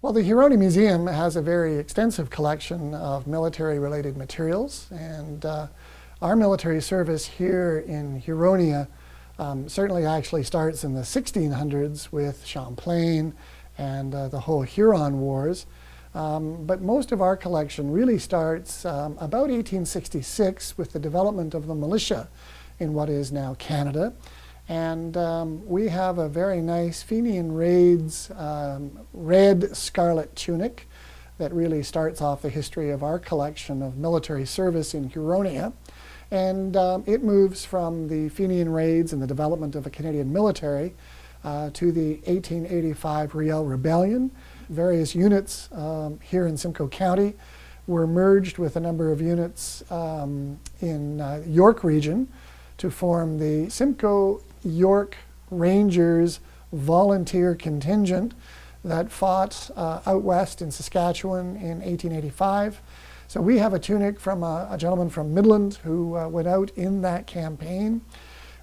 Well, the Huronia Museum has a very extensive collection of military-related materials, and our military service here in Huronia certainly actually starts in the 1600s with Champlain and the whole Huron Wars. But most of our collection really starts about 1866 with the development of the militia in what is now Canada. And we have a very nice Fenian Raids red scarlet tunic that really starts off the history of our collection of military service in Huronia. And it moves from the Fenian Raids and the development of a Canadian military to the 1885 Riel Rebellion. Various units here in Simcoe County were merged with a number of units in York region to form the Simcoe York Rangers volunteer contingent that fought out west in Saskatchewan in 1885. So we have a tunic from a gentleman from Midland who went out in that campaign.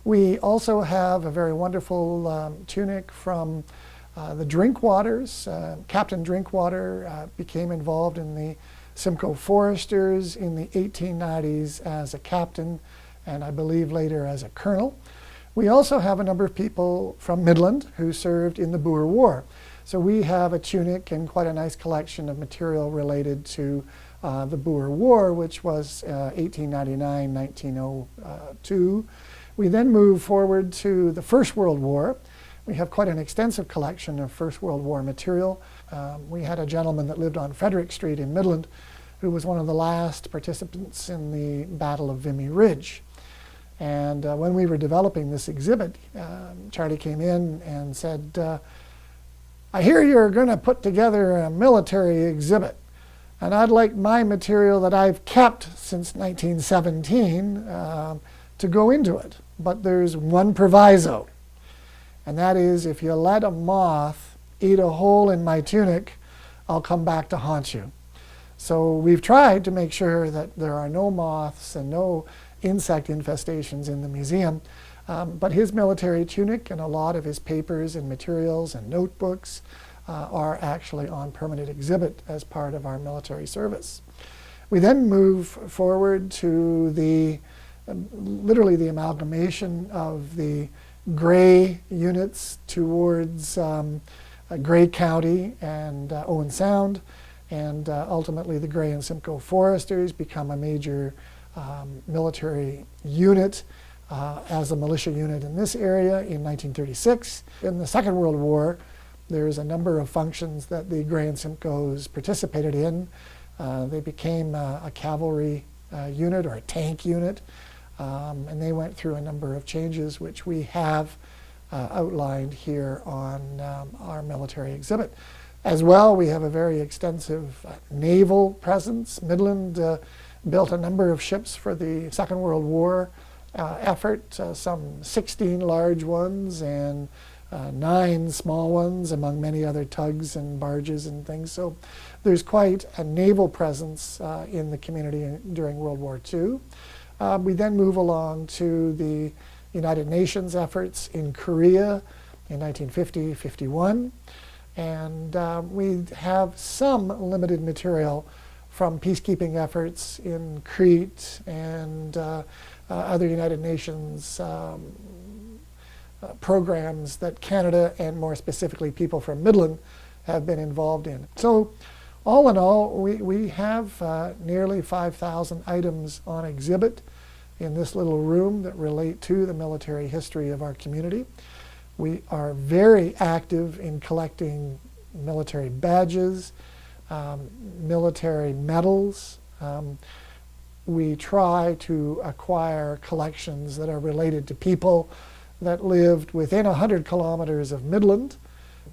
We also have a very wonderful tunic from the Drinkwaters. Captain Drinkwater became involved in the Simcoe Foresters in the 1890s as a captain, and I believe later as a colonel. We also have a number of people from Midland who served in the Boer War. So we have a tunic and quite a nice collection of material related to the Boer War, which was 1899-1902. We then move forward to the First World War. We have quite an extensive collection of First World War material. We had a gentleman that lived on Frederick Street in Midland who was one of the last participants in the Battle of Vimy Ridge. And when we were developing this exhibit, Charlie came in and said, I hear you're going to put together a military exhibit, and I'd like my material that I've kept since 1917 to go into it. But there's one proviso, and that is if you let a moth eat a hole in my tunic, I'll come back to haunt you. So we've tried to make sure that there are no moths and no insect infestations in the museum, but his military tunic and a lot of his papers and materials and notebooks are actually on permanent exhibit as part of our military service. We then move forward to the literally the amalgamation of the Grey units towards Grey County and Owen Sound, and ultimately the Grey and Simcoe Foresters become a major military unit as a militia unit in this area in 1936. In the Second World War, there's a number of functions that the Grey and Simcoes participated in. They became a cavalry unit or a tank unit, and they went through a number of changes which we have outlined here on our military exhibit. As well, we have a very extensive naval presence. Midland built a number of ships for the Second World War effort, some 16 large ones and 9 small ones, among many other tugs and barges and things. So there's quite a naval presence in the community during World War II. We then move along to the United Nations efforts in Korea in 1950-51. And we have some limited material from peacekeeping efforts in Crete and other United Nations programs that Canada, and more specifically people from Midland, have been involved in. So all in all, we have nearly 5,000 items on exhibit in this little room that relate to the military history of our community. We are very active in collecting military badges, military medals. We try to acquire collections that are related to people that lived within 100 kilometers of Midland.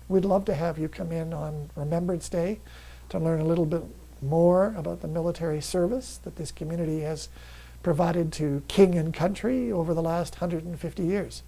We'd love to have you come in on Remembrance Day to learn a little bit more about the military service that this community has provided to king and country over the last 150 years.